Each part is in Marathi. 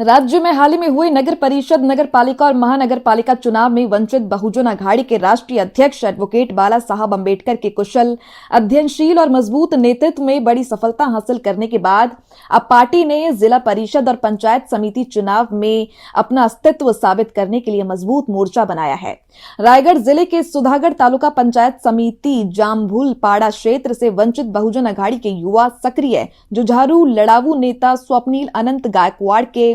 राज्य में हाल ही में हुए नगर परिषद, नगर पालिका और महानगर पालिका चुनाव में वंचित बहुजन अघाड़ी के राष्ट्रीय अध्यक्ष एडवोकेट बाला साहब अंबेडकर के कुशल, अध्ययनशील और मजबूत नेतृत्व में बड़ी सफलता हासिल करने के बाद अब पार्टी ने जिला परिषद और पंचायत समिति चुनाव में अपना अस्तित्व साबित करने के लिए मजबूत मोर्चा बनाया है। रायगढ़ जिले के सुधागढ़ तालुका पंचायत समिति जामभूल पाड़ा क्षेत्र से वंचित बहुजन अघाड़ी के युवा सक्रिय जुझारू लड़ाऊ नेता स्वप्निल अनंत गायकवाड़ के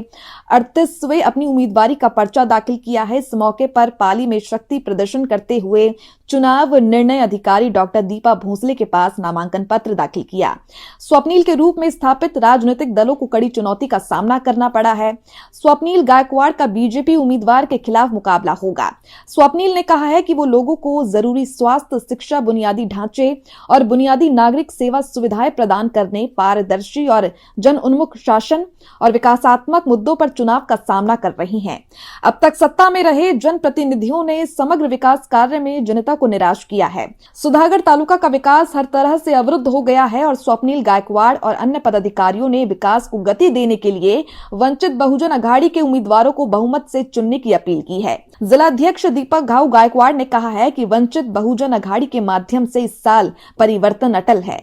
38वें अपनी उम्मीदवारी का पर्चा दाखिल किया है। इस मौके पर पाली में शक्ति प्रदर्शन करते हुए चुनाव निर्णय अधिकारी डॉक्टर दीपा भोसले के पास नामांकन पत्र दाखिल किया। स्वप्निल के रूप में स्थापित राजनीतिक दलों को कड़ी चुनौती का सामना करना पड़ा है। स्वप्निल गायकवाड़ का बीजेपी उम्मीदवार के खिलाफ मुकाबला होगा। स्वप्निल ने कहा है कि वो लोगों को जरूरी स्वास्थ्य, शिक्षा, बुनियादी ढांचे और बुनियादी नागरिक सेवा सुविधाएं प्रदान करने, पारदर्शी और जन उन्मुख शासन और विकासात्मक मुद्दों पर चुनाव का सामना कर रही हैं। अब तक सत्ता में रहे जनप्रतिनिधियों ने समग्र विकास कार्य में जनता को निराश किया है। सुधागढ़ तालुका का विकास हर तरह से अवरुद्ध हो गया है और स्वप्निल गायकवाड़ और अन्य पदाधिकारियों ने विकास को गति देने के लिए वंचित बहुजन अघाड़ी के उम्मीदवारों को बहुमत से चुनने की अपील की है। जिला अध्यक्ष दीपक घाव गायकवाड़ ने कहा है कि वंचित बहुजन अघाड़ी के माध्यम से इस साल परिवर्तन अटल है।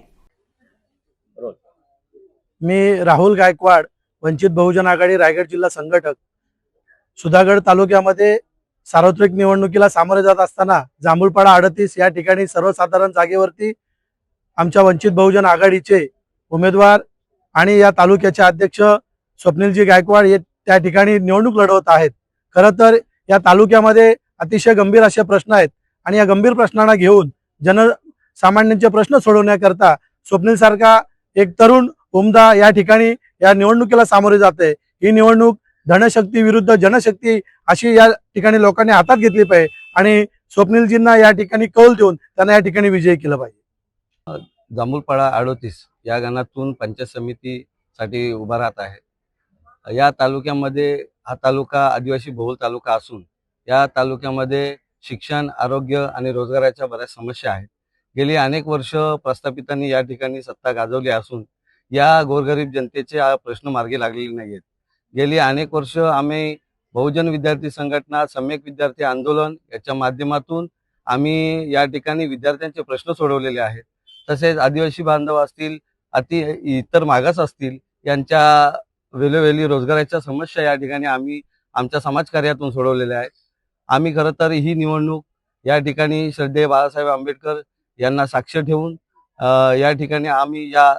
मी राहुल गायकवाड, वंचित बहुजन आघाडी रायगड जिल्हा संघटक। सुधागड तालुक्यामध्ये सार्वत्रिक निवडणुकीला सामोरे जात असताना जांभूळपाडा 38 या ठिकाणी सर्वसाधारण जागेवरती आमच्या वंचित बहुजन आघाडीचे उमेदवार आणि या तालुक्याचे अध्यक्ष स्वप्निलजी गायकवाड हे त्या ठिकाणी निवडणूक लढवत आहेत। खरं तर या तालुक्यामध्ये अतिशय गंभीर असे प्रश्न आहेत आणि या गंभीर प्रश्नांना घेऊन जनसामान्यांचे प्रश्न सोडवण्याकरता स्वप्निल सारखा एक तरुण उमदा या ठिकाणी या निवडणुकीला सामोरे जाते। ही निवडणूक धनशक्ती विरुद्ध जनशक्ती अशी या ठिकाणी लोकांनी हातात घेतली पाहिजे आणि स्वप्निलजींना या ठिकाणी कौल देऊन त्यांना या ठिकाणी विजयी केलं पाहिजे। जांभूळपाडा 38 या गावातून पंचायत समितीसाठी उभा राहत आहे। या तालुक्यामध्ये हा तालुका आदिवासी बहुल तालुका असून या तालुक्यामध्ये शिक्षण, आरोग्य आणि रोजगाराच्या बऱ्याच समस्या आहेत। गेली अनेक वर्ष प्रस्थापितांनी या ठिकाणी सत्ता गाजवली असून या गोरगरीब जनतेचे प्रश्न मार्गी लागलेले नाहीत। गेली अनेक वर्ष आम्ही बहुजन विद्यार्थी संघटना, सम्यक विद्यार्थी आंदोलन याच्या माध्यमातून आम्ही या ठिकाणी विद्यार्थ्यांचे प्रश्न सोडवलेले आहेत। तसेच आदिवासी बांधव असतील, इतर मागास असतील यांच्या वेळोवेळी रोजगाराच्या समस्या या ठिकाणी आम्ही आमच्या समाजकार्यातून सोडवलेल्या आहेत। आम्ही खरं तर ही निवडणूक या ठिकाणी श्रद्धेय बाळासाहेब आंबेडकर यांना साक्ष ठेवून या ठिकाणी आम्ही या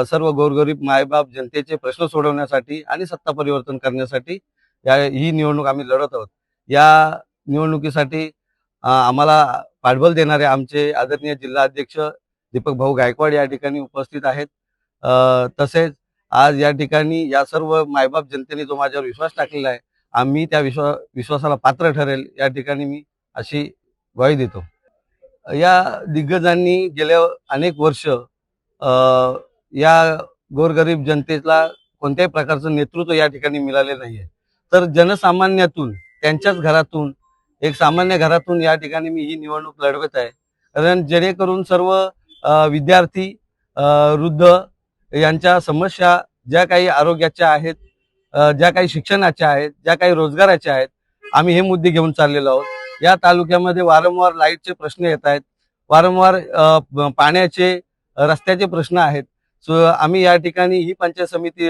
सर्व गोरगरीब मायबाप जनतेचे प्रश्न सोडवण्यासाठी आणि सत्ता परिवर्तन करण्यासाठी ही निवडणूक आम्ही लढत आहोत। या निवडणुकीसाठी आम्हाला पाठबळ देणारे आमचे आदरणीय जिल्हा अध्यक्ष दीपक भाऊ गायकवाड या ठिकाणी उपस्थित आहेत। तसेच आज या ठिकाणी या सर्व मायबाप जनतेने जो माझ्यावर विश्वास टाकलेला आहे, आम्ही त्या विश्वासाला पात्र ठरेल या ठिकाणी मी अशी ग्वाही देतो। या दिग्गजांनी गेल्या अनेक वर्ष या गोरगरीब जनतेला कोणत्याही प्रकारचं नेतृत्व या ठिकाणी मिळाले नाहीये। तर जनसामान्यातून, त्यांच्याच घरातून, एक सामान्य घरातून या ठिकाणी मी ही निवडणूक लढवत आहे। कारण जेणेकरून सर्व विद्यार्थी, वृद्ध यांच्या समस्या ज्या काही आरोग्याच्या आहेत, ज्या काही शिक्षणाच्या आहेत, ज्या काही रोजगाराच्या आहेत, आम्ही हे मुद्दे घेऊन चाललेलो आहोत। या तालुक्यामध्ये वारंवार लाईटचे प्रश्न येत आहेत, वारंवार पाण्याचे, रस्त्याचे प्रश्न आहेत। आम्ही या ठिकाणी ही पंचायत समिती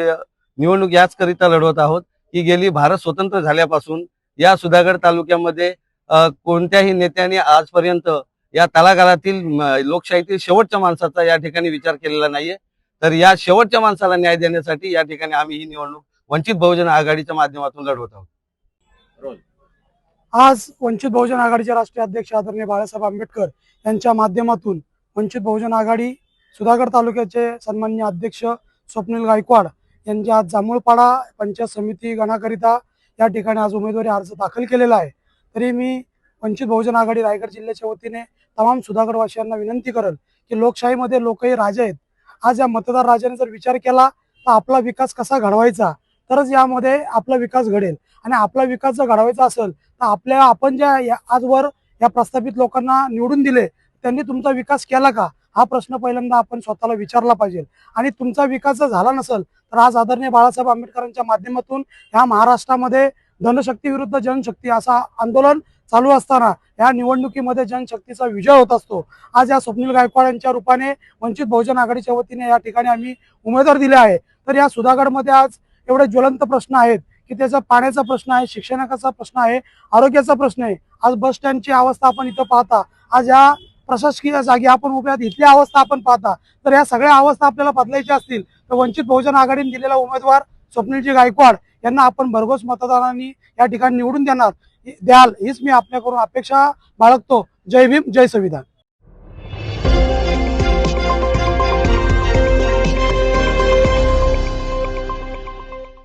निवडणूक याचकरिता लढवत आहोत की गेली भारत स्वतंत्र झाल्यापासून या सुधागड तालुक्यामध्ये कोणत्याही नेत्याने आजपर्यंत या तळागाळातील लोकशाहीतील शेवटच्या माणसाचा या ठिकाणी विचार केलेला नाहीये। तर या शेवटच्या माणसाला न्याय देण्यासाठी या ठिकाणी आम्ही ही निवडणूक वंचित बहुजन आघाडीच्या माध्यमातून लढवत आहोत। आज वंचित बहुजन आघाडीचे राष्ट्रीय अध्यक्ष आदरणीय बाळासाहेब आंबेडकर यांच्या माध्यमातून वंचित बहुजन आघाडी सुधागड तालुक्याचे सन्माननीय अध्यक्ष स्वप्निल गायकवाड यांच्या आज जांभूळपाडा पंचायत समिती गणाकरिता या ठिकाणी आज उमेदवारी अर्ज दाखल केलेला आहे। तरी मी वंचित बहुजन आघाडी रायगड जिल्ह्याच्या वतीने तमाम सुधागडवासियांना विनंती करेल की लोकशाहीमध्ये लोकही राजे आहेत। आज या मतदार राजाने जर विचार केला तर आपला विकास कसा घडवायचा, तरच यामध्ये आपला विकास घडेल। आणि आपला विकास जर घडवायचा असेल तर आपण ज्या आजवर या प्रस्थापित लोकांना निवडून दिले त्यांनी तुमचा विकास केला का, हा प्रश्न पहिल्यांदा आपण स्वतःला विचारला पाहिजे. आणि तुमचा विकास जर झाला नसेल तर आज आदरणीय बाळासाहेब आंबेडकरांच्या माध्यमातून ह्या महाराष्ट्रामध्ये धनशक्ती विरुद्ध जनशक्ती असा आंदोलन चालू असताना या निवडणुकीमध्ये जनशक्तीचा विजय होत असतो. आज या स्वप्नील गायकवाड यांच्या रूपाने वंचित बहुजन आघाडीच्या वतीने या ठिकाणी आम्ही उमेदवार दिले आहे. तर या सुधागडमध्ये आज एवढे ज्वलंत प्रश्न आहेत की त्याचा पाण्याचा प्रश्न आहे, शिक्षणाचा प्रश्न आहे, आरोग्याचा प्रश्न आहे. आज बस स्टँडची अवस्था आपण इथं पाहता, आज या प्रशासकीय जागी आपण उभे आहात, इथली अवस्था आपण पाहता. तर या सगळ्या अवस्था आपल्याला बदलायच्या असतील तर वंचित बहुजन आघाडीने दिलेला उमेदवार स्वप्नीलजी गायकवाड यांना आपण भरघोस मतदारांनी या ठिकाणी निवडून द्याल हीच मी आपल्याकडून अपेक्षा बाळगतो. जय भीम, जय संविधान.